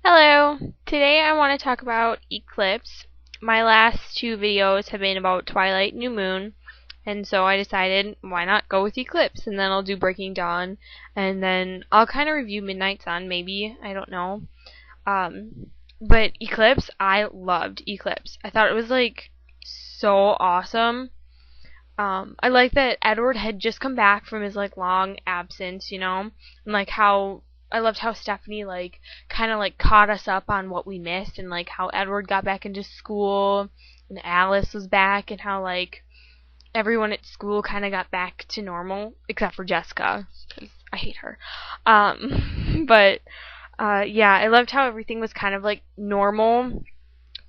Hello! Today I want to talk about Eclipse. My last two videos have been about Twilight New Moon, and so I decided why not go with Eclipse, and then I'll do Breaking Dawn, and then I'll kind of review Midnight Sun, maybe, I don't know. But Eclipse, I loved Eclipse. I thought it was like so awesome. I like that Edward had just come back from his like long absence, and like how I loved how Stephanie like kind of like caught us up on what we missed, and like how Edward got back into school and Alice was back, and how like everyone at school kind of got back to normal except for Jessica because I hate her. But yeah, I loved how everything was kind of like normal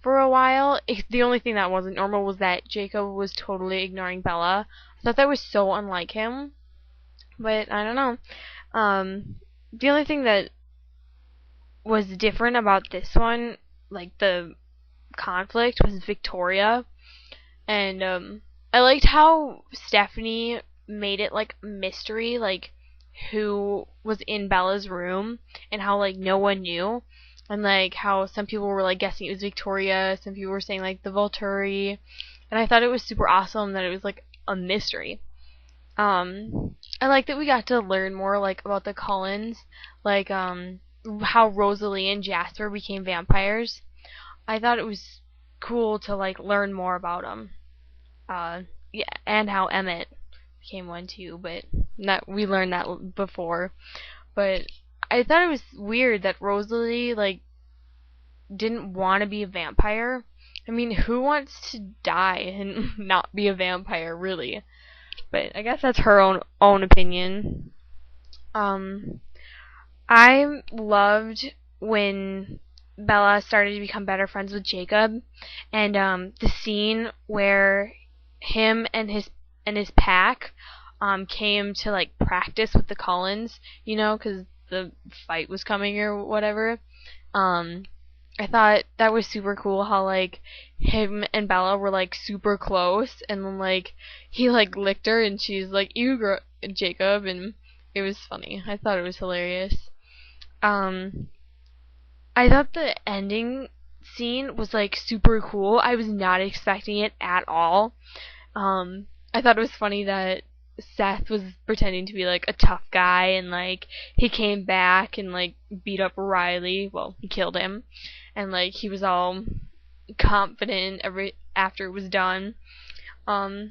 for a while. The only thing that wasn't normal was that Jacob was totally ignoring Bella. I thought that was so unlike him, but I don't know. The only thing that was different about this one, like the conflict, was Victoria, and I liked how Stephanie made it like a mystery, like who was in Bella's room, and how like no one knew. And like how some people were like guessing it was Victoria, some people were saying like the Volturi, and I thought it was super awesome that it was like a mystery. I like that we got to learn more like about the Cullens, like how Rosalie and Jasper became vampires. I thought it was cool to like learn more about them. Yeah, and how Emmett became one too, but that we learned that before. But I thought it was weird that Rosalie like didn't want to be a vampire. I mean, who wants to die and not be a vampire, really? But I guess that's her own opinion. I loved when Bella started to become better friends with Jacob, and the scene where him and his pack came to like practice with the Cullens, because the fight was coming or whatever. I thought that was super cool how like him and Bella were like super close, and then like he like licked her and she's like Jacob, and it was funny. I thought it was hilarious. I thought the ending scene was like super cool. I was not expecting it at all. I thought it was funny that Seth was pretending to be like a tough guy, and like he came back and like beat up Riley. Well, he killed him, and like he was all confident after it was done. I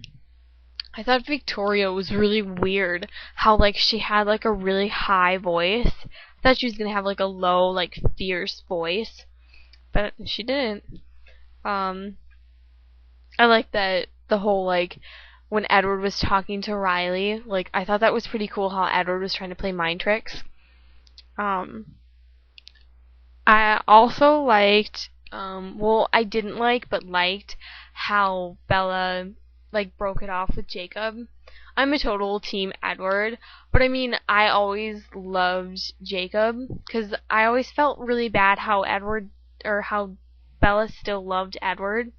thought Victoria was really weird. How like she had like a really high voice. I thought she was gonna have like a low, like fierce voice, but she didn't. I like that the whole like when Edward was talking to Riley, like I thought that was pretty cool how Edward was trying to play mind tricks. I also liked well, I didn't like but liked how Bella like broke it off with Jacob. I'm a total team Edward, but I mean I always loved Jacob cuz I always felt really bad how how Bella still loved Edward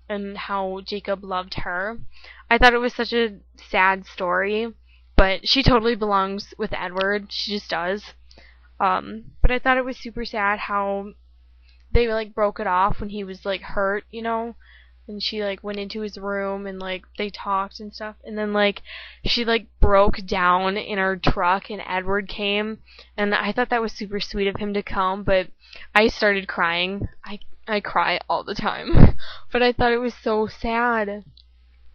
and how Jacob loved her. I thought it was such a sad story, but she totally belongs with Edward. She just does. But I thought it was super sad how they like broke it off when he was like hurt, and she like went into his room and like they talked and stuff, and then like she like broke down in her truck and Edward came, and I thought that was super sweet of him to come, but I started crying. I cry all the time. But I thought it was so sad.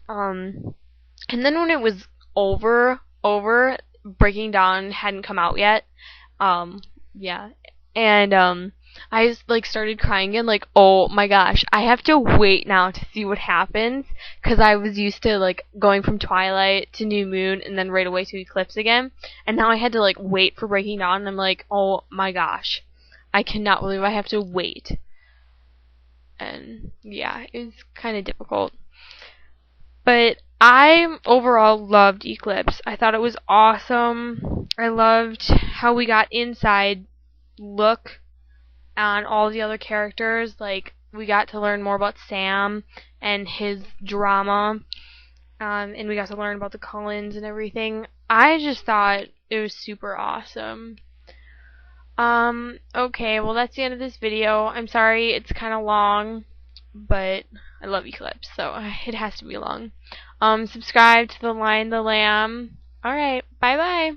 And then when it was over, Breaking Dawn hadn't come out yet. Yeah. And I just like started crying again, like, oh my gosh, I have to wait now to see what happens, because I was used to like going from Twilight to New Moon and then right away to Eclipse again, and now I had to like wait for Breaking Dawn, and I'm like, oh my gosh, I cannot believe I have to wait. And yeah, it was kind of difficult. But I overall loved Eclipse. I thought it was awesome. I loved how we got inside look on all the other characters. Like, we got to learn more about Sam and his drama. And we got to learn about the Cullens and everything. I just thought it was super awesome. Okay, well that's the end of this video. I'm sorry it's kind of long, but I love Eclipse, so it has to be long. Subscribe to the Lion the Lamb. Alright, bye bye.